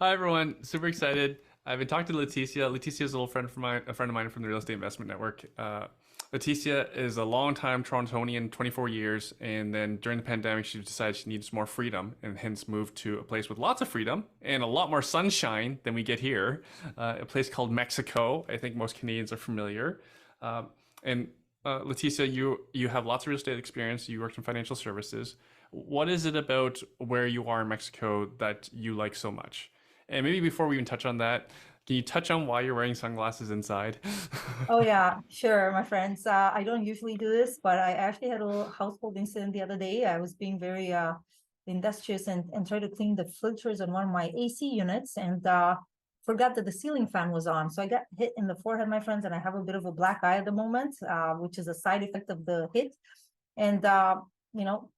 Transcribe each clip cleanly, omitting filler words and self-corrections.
Hi everyone, super excited. I've been talking to Letitia. Letitia is a little friend from a friend of mine from the Real Estate Investment Network. Letitia is a longtime Torontonian, 24 years, and then during the pandemic, she decided she needs more freedom, and hence moved to a place with lots of freedom and a lot more sunshine than we get here. A place called Mexico. I think most Canadians are familiar. And Letitia, you have lots of real estate experience. You worked in financial services. What is it about where you are in Mexico that you like so much? And maybe before we even touch on that, can you touch on why you're wearing sunglasses inside? Oh yeah, sure, my friends. I don't usually do this, but I actually had a little household incident the other day. I was being very industrious and tried to clean the filters on one of my AC units and forgot that the ceiling fan was on. So I got hit in the forehead, my friends, and I have a bit of a black eye at the moment, which is a side effect of the hit. And you know,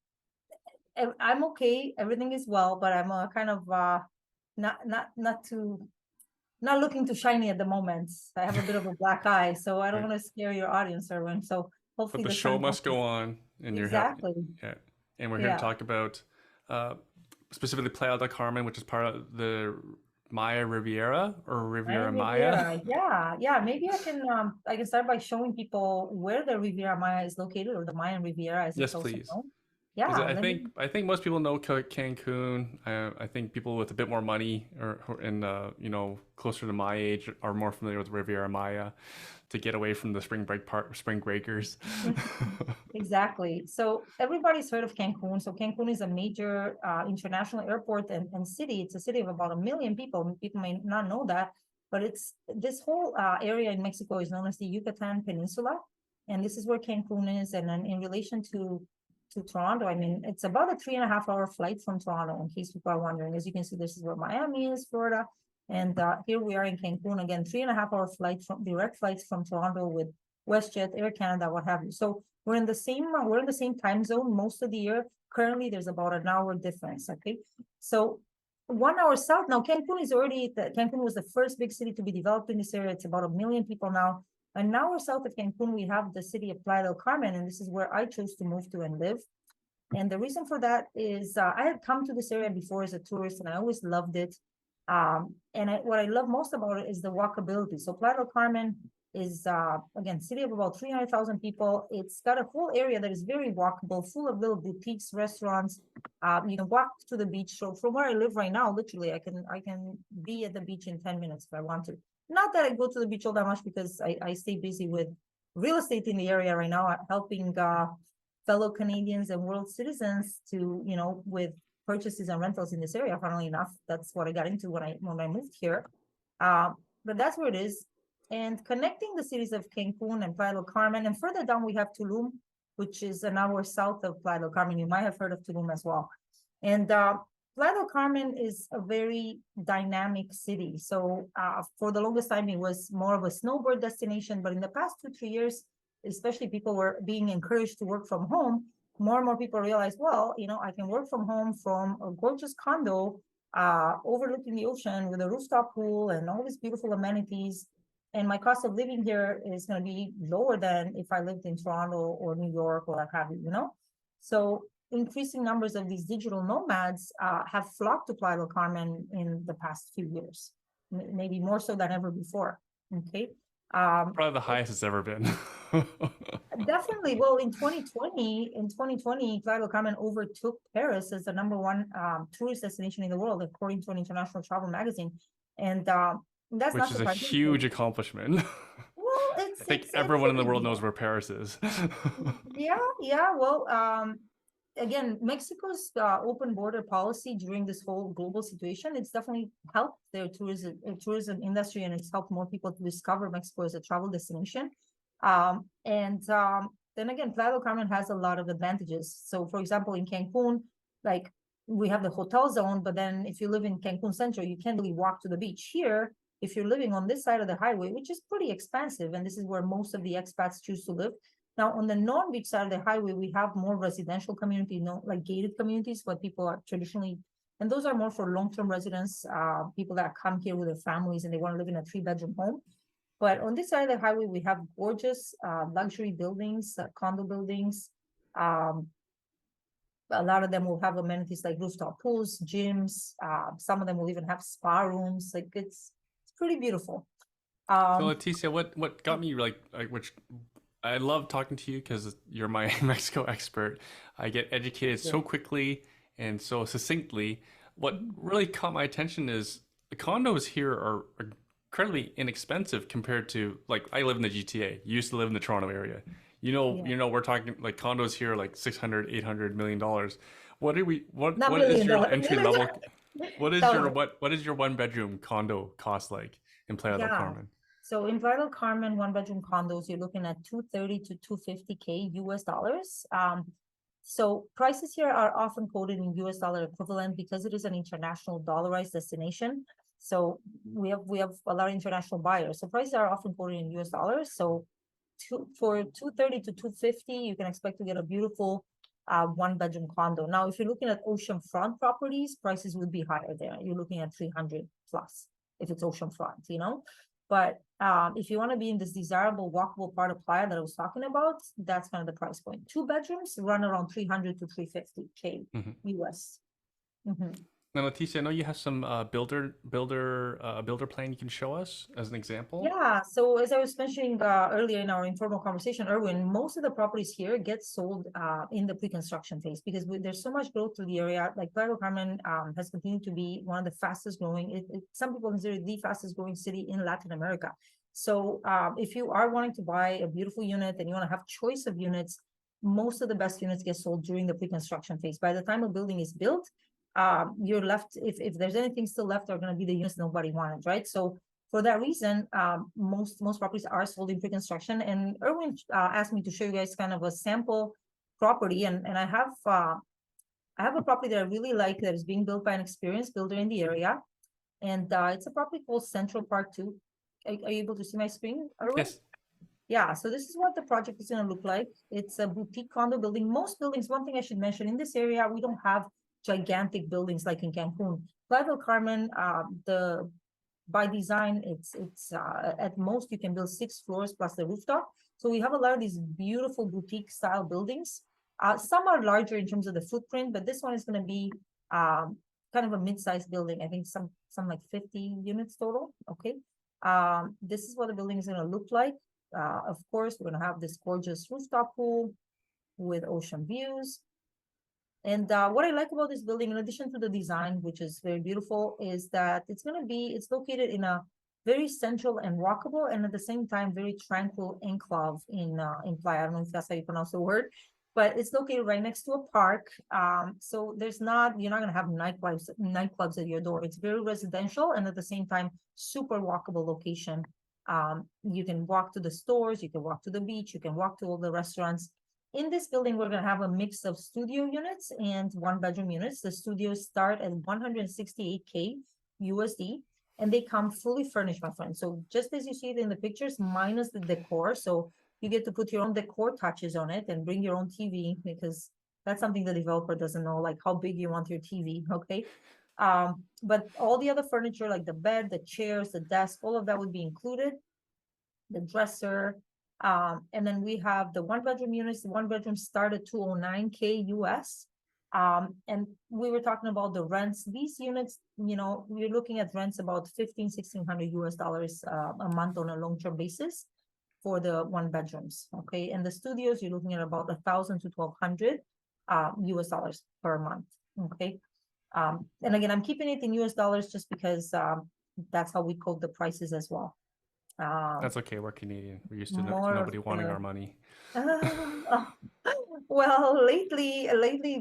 I'm okay. Everything is well, but I'm kind of not too not looking too shiny at the moment. I have a bit of a black eye, so I don't Right. want to scare your audience, Erwin. So But hopefully the the show sun must go glasses. on, and Exactly. yeah. And we're here to Yeah. talk about uh, specifically Playa del Carmen, which is part of the Maya Riviera or Maya Riviera Maya. Riviera. Yeah. Yeah. Maybe I can start by showing people where the Riviera Maya is located, or the Mayan Riviera as it's Yes, also please. known. Because Yeah. I Let me think I think most people know Cancun. I think people with a bit more money or and closer to my age are more familiar with Riviera Maya to get away from the spring breakers. exactly. So everybody's heard of Cancun. So Cancun is a major international airport and city. It's a city of about 1 million people. People may not know that, but it's this whole area in Mexico is known as the Yucatan Peninsula, and this is where Cancun is. And then in relation to Toronto, I mean, it's about a 3.5 hour flight from Toronto. In case people are wondering, as you can see, this is where Miami is, Florida, and here we are in Cancun again. 3.5 hour flight from direct flights from Toronto with WestJet, Air Canada, what have you. So we're in the same time zone most of the year. Currently, there's about an hour difference. Okay, so 1 hour south now. Cancun was the first big city to be developed in this area. It's about 1 million people now. An hour south of Cancun, we have the city of Playa del Carmen, and this is where I chose to move to and live. And the reason for that is I had come to this area before as a tourist, and I always loved it. What I love most about it is the walkability. So Playa del Carmen is again city of about 300,000 people. It's got a whole area that is very walkable, full of little boutiques, restaurants. You can walk to the beach. So from where I live right now, literally, I can be at the beach in 10 minutes if I want to. Not that I go to the beach all that much because I stay busy with real estate in the area right now, helping fellow Canadians and world citizens to, with purchases and rentals in this area. Funnily enough, that's what I got into when I moved here. But that's where it is. And connecting the cities of Cancun and Playa del Carmen, and further down we have Tulum, which is an hour south of Playa del Carmen. You might have heard of Tulum as well. And Playa del Carmen is a very dynamic city. So for the longest time, it was more of a snowbird destination. But in the past 2, 3 years, especially people were being encouraged to work from home, more and more people realize, well, I can work from home from a gorgeous condo overlooking the ocean with a rooftop pool and all these beautiful amenities. And my cost of living here is going to be lower than if I lived in Toronto or New York or what have you. So increasing numbers of these digital nomads have flocked to Playa del Carmen in the past few years, maybe more so than ever before. Okay. Um, Probably the highest it's ever been. Definitely. Well, in 2020, Playa del Carmen overtook Paris as the number one tourist destination in the world, according to an international travel magazine. And that's Which not is a surprising. huge accomplishment. Well, I it's think it's it's everyone a in the big world knows deal. where Paris is. Yeah, yeah. Well, again, Mexico's open border policy during this whole global situation, it's definitely helped their tourism industry, and it's helped more people to discover Mexico as a travel destination. And then again, Playa del Carmen has a lot of advantages. So, for example, in Cancun, like we have the hotel zone, but then if you live in Cancun Central, you can't really walk to the beach. Here, if you're living on this side of the highway, which is pretty expansive, and this is where most of the expats choose to live. Now, on the non-beach side of the highway, we have more residential community, like gated communities, where people are traditionally, and those are more for long-term residents, people that come here with their families and they want to live in a three-bedroom home. But on this side of the highway, we have gorgeous luxury buildings, condo buildings, um, A lot of them will have amenities like rooftop pools, gyms. Some of them will even have spa rooms. Like it's pretty beautiful. So Um, Leticia, what got me like which I love talking to you because you're my Mexico expert. I get educated yeah. so quickly and so succinctly. What really caught my attention is the condos here are incredibly inexpensive compared to like I live in the GTA. You used to live in the Toronto area. Yeah. We're talking like condos here like 600, 800 million dollars. What are we Not what is million your dollar. entry level Tell me. what is your one bedroom condo cost like in Playa del Yeah. Carmen? So in Playa del Carmen, one bedroom condos, you're looking at 230 to 250K US dollars. So prices here are often quoted in US dollar equivalent because it is an international dollarized destination. So we have a lot of international buyers. So prices are often quoted in US dollars. So for 230 to 250, you can expect to get a beautiful one bedroom condo. Now, if you're looking at oceanfront properties, prices would be higher there. You're looking at 300 plus if it's oceanfront, you know. But if you want to be in this desirable walkable part of Playa that I was talking about, that's kind of the price point. Two bedrooms run around 300 to 350K Mhm. US. Mhm. Now, Leticia, I know you have some builder plan you can show us as an example. Yeah, so as I was mentioning earlier in our informal conversation, Erwin, most of the properties here get sold in the pre-construction phase because there's so much growth to the area. Like Playa del Carmen has continued to be one of the fastest growing. Some people consider it the fastest growing city in Latin America. So if you are wanting to buy a beautiful unit and you want to have choice of units, most of the best units get sold during the pre-construction phase. By the time a building is built, you're left, if there's anything still left, are going to be the units nobody wanted, right? So for that reason, most properties are sold in pre-construction. And Erwin asked me to show you guys kind of a sample property, and I have a property that I really like that is being built by an experienced builder in the area, and it's a property called Central Park Two. Are you able to see my screen, Erwin? Yes. Yeah, so this is what the project is going to look like. It's a boutique condo building. Most buildings, one thing I should mention, in this area, we don't have gigantic buildings like in Cancun. Playa del Carmen, the by design, it's at most you can build 6 floors plus the rooftop. So we have a lot of these beautiful boutique style buildings. Some are larger in terms of the footprint, but this one is going to be kind of a mid-sized building. I think some like 50 units total. Okay. This is what the building is going to look like. Of course, we're going to have this gorgeous rooftop pool with ocean views. And what I like about this building, in addition to the design, which is very beautiful, is that it's located in a very central and walkable, and at the same time, very tranquil enclave in Playa. I don't know if that's how you pronounce the word, but it's located right next to a park. So you're not gonna have nightclubs at your door. It's very residential, and at the same time, super walkable location. You can walk to the stores, you can walk to the beach, you can walk to all the restaurants. In this building, we're going to have a mix of studio units and one bedroom units. The studios start at 168K USD, and they come fully furnished, my friend. So just as you see it in the pictures, minus the decor. So you get to put your own decor touches on it and bring your own TV, because that's something the developer doesn't know, like how big you want your TV. Okay. But all the other furniture, like the bed, the chairs, the desk, all of that would be included. The dresser, and then we have the one bedroom units. The one bedroom start at 209K US. And we were talking about the rents. These units, we're looking at rents about 1,500 to 1,600 US dollars a month on a long-term basis for the one bedrooms. Okay. And the studios, you're looking at about 1,000 to 1,200 US dollars per month. Okay. And again, I'm keeping it in US dollars just because that's how we quote the prices as well. That's okay. We're Canadian. We're used to More of nobody wanting the our money. uh, well, lately,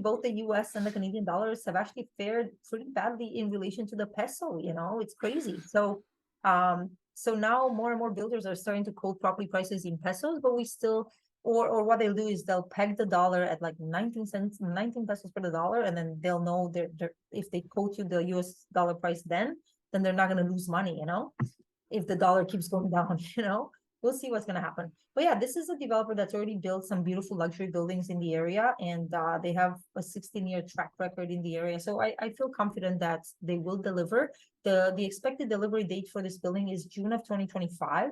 both the US and the Canadian dollars have actually fared pretty badly in relation to the peso, it's crazy. So now more and more builders are starting to quote property prices in pesos, but we still, or what they'll do is they'll peg the dollar at like 19 cents, 19 pesos for the dollar, and then they'll know they're if they quote you the US dollar price then they're not going to lose money, if the dollar keeps going down, we'll see what's going to happen. But yeah, this is a developer that's already built some beautiful luxury buildings in the area, and they have a 16-year track record in the area. So I feel confident that they will deliver. The expected delivery date for this building is June of 2025.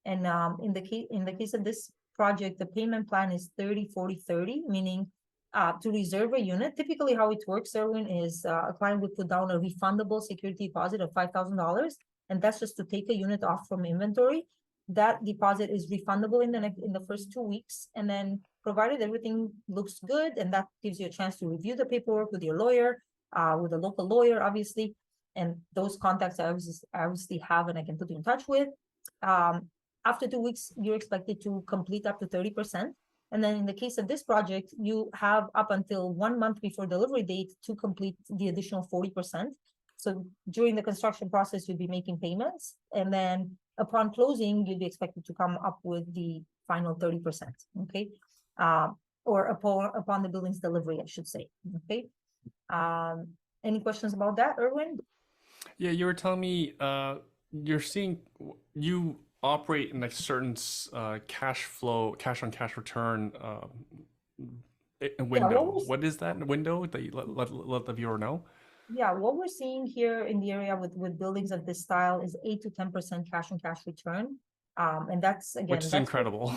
And in the case of this project, the payment plan is 30-40-30, meaning to reserve a unit. Typically, how it works, Erwin, is a client would put down a refundable security deposit of $5,000, and that's just to take a unit off from inventory. That deposit is refundable in the first 2 weeks, and then provided everything looks good, and that gives you a chance to review the paperwork with your lawyer, with a local lawyer, obviously, and those contacts I obviously have and I can put you in touch with. After 2 weeks, you're expected to complete up to 30%. And then in the case of this project, you have up until 1 month before delivery date to complete the additional 40%. So during the construction process, you'll be making payments. And then upon closing, you'll be expected to come up with the final 30%, okay? Or upon the building's delivery, I should say, okay? Any questions about that, Erwin? Yeah, you were telling me you're seeing you operate in like certain cash flow, cash on cash return window. What is that window that you let the viewer know? Yeah, what we're seeing here in the area with buildings of this style is 8 to 10% cash on cash return. And that's again, Which is incredible.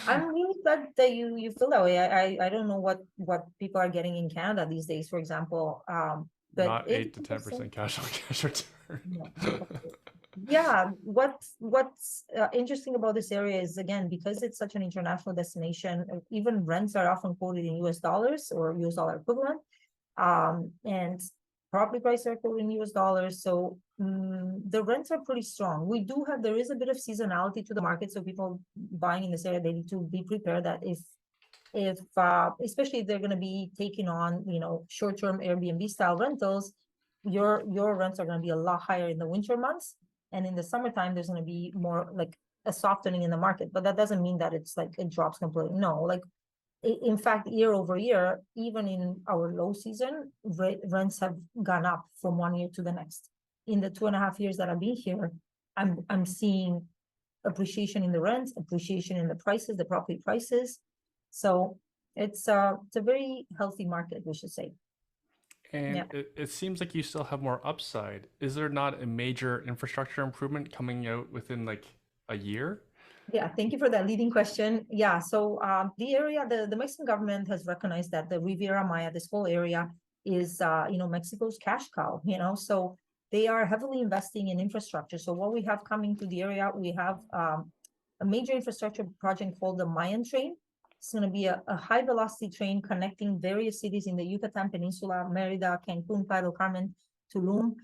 I'm really glad that you feel that way. I don't know what people are getting in Canada these days, for example. But Not 8 to 10% cash on cash return. Yeah, what's interesting about this area is, again, because it's such an international destination, even rents are often quoted in US dollars or US dollar equivalent. And property prices are quoted in US dollars. So the rents are pretty strong. There is a bit of seasonality to the market. So people buying in this area, they need to be prepared that if especially if they're going to be taking on, short-term Airbnb style rentals, your rents are going to be a lot higher in the winter months. And in the summertime, there's going to be more like a softening in the market, but that doesn't mean that it's like it drops completely. No, like in fact, year over year, even in our low season, rents have gone up from 1 year to the next. In the 2.5 years that I've been here, I'm seeing appreciation in the rents, appreciation in the prices, the property prices. So it's a very healthy market, we should say. And yeah, it seems like you still have more upside. Is there not a major infrastructure improvement coming out within like a year? Yeah, thank you for that leading question. Yeah, so the area, the Mexican government has recognized that the Riviera Maya, this whole area is, Mexico's cash cow, so they are heavily investing in infrastructure. So what we have coming to the area, we have a major infrastructure project called the Mayan Train. It's going to be a high velocity train connecting various cities in the Yucatan Peninsula, Merida, Cancun, Playa del Carmen, Tulum.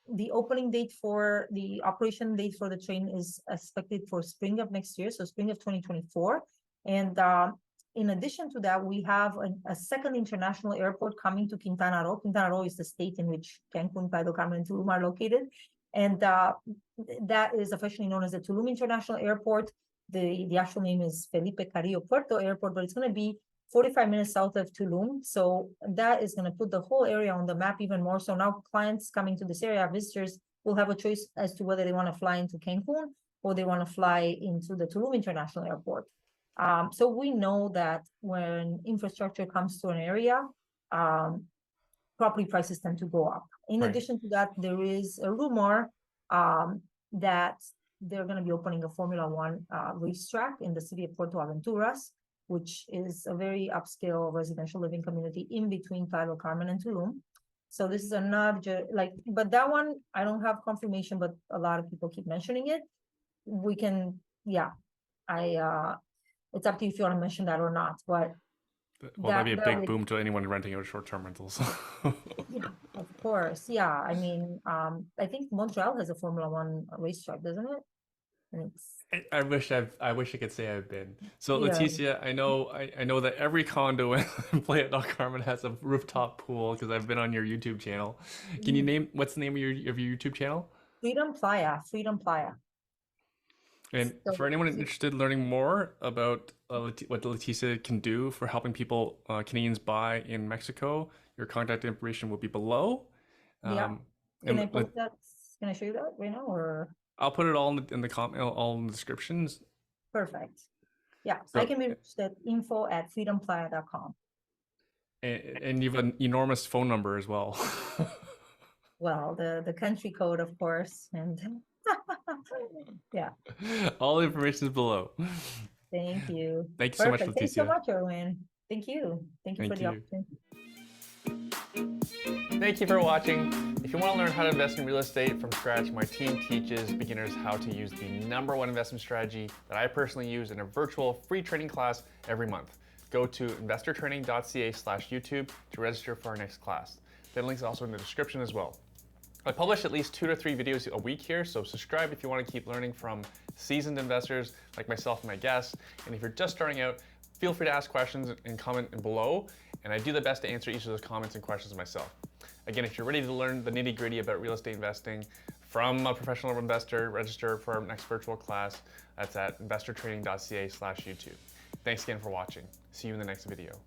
The opening date for the operation date for the train is expected for spring of next year, so spring of 2024. And in addition to that, we have a second international airport coming to Quintana Roo. Quintana Roo is the state in which Cancun, Playa del Carmen, and Tulum are located. And that is officially known as the Tulum International Airport. The actual name is Felipe Carrillo Puerto Airport, but it's going to be 45 minutes south of Tulum. So that is going to put the whole area on the map even more. So now clients coming to this area, visitors, will have a choice as to whether they want to fly into Cancun or they want to fly into the Tulum International Airport. So we know that when infrastructure comes to an area, property prices tend to go up. In addition to that, there is a rumor that they're going to be opening a Formula One racetrack in the city of Puerto Aventuras, which is a very upscale residential living community in between Playa del Carmen and Tulum. So this is another, but that one, I don't have confirmation, but a lot of people keep mentioning it. We can, it's up to you if you want to mention that or not, but. Well, that'd be a big boom to anyone renting out short-term rentals. Yeah, of course. Yeah, I mean, I think Montreal has a Formula One racetrack, doesn't it? And I wish I could say I've been. So yeah. Letitia, I know that every condo in Playa del Carmen has a rooftop pool because I've been on your YouTube channel. Can you name what's the name of your YouTube channel? Freedom Playa. And so, for anyone interested in learning more about what Letitia can do for helping people, Canadians buy in Mexico, your contact information will be below. Yeah. Can I post that? Can I show you that right now, or? I'll put it all in the comment, all in the descriptions. Perfect. Yeah, so, I can be reached at info@freedomplaya.com. And you have an enormous phone number as well. Well, the country code, of course, and yeah. All the information is below. Thank you. Thank you so much, Perfect. Thanks so Letitia. much, Erwin. Thank you. Thank you for Thank the you. opportunity. Thank you for watching. If you want to learn how to invest in real estate from scratch, my team teaches beginners how to use the #1 investment strategy that I personally use in a virtual free training class every month. Go to investortraining.ca/YouTube to register for our next class. The link's also in the description as well. I publish at least 2 to 3 videos a week here, so subscribe if you want to keep learning from seasoned investors like myself and my guests. And if you're just starting out, feel free to ask questions and comment below, and I do the best to answer each of those comments and questions myself. Again, if you're ready to learn the nitty-gritty about real estate investing from a professional investor, register for our next virtual class. That's at investortraining.ca/YouTube. Thanks again for watching. See you in the next video.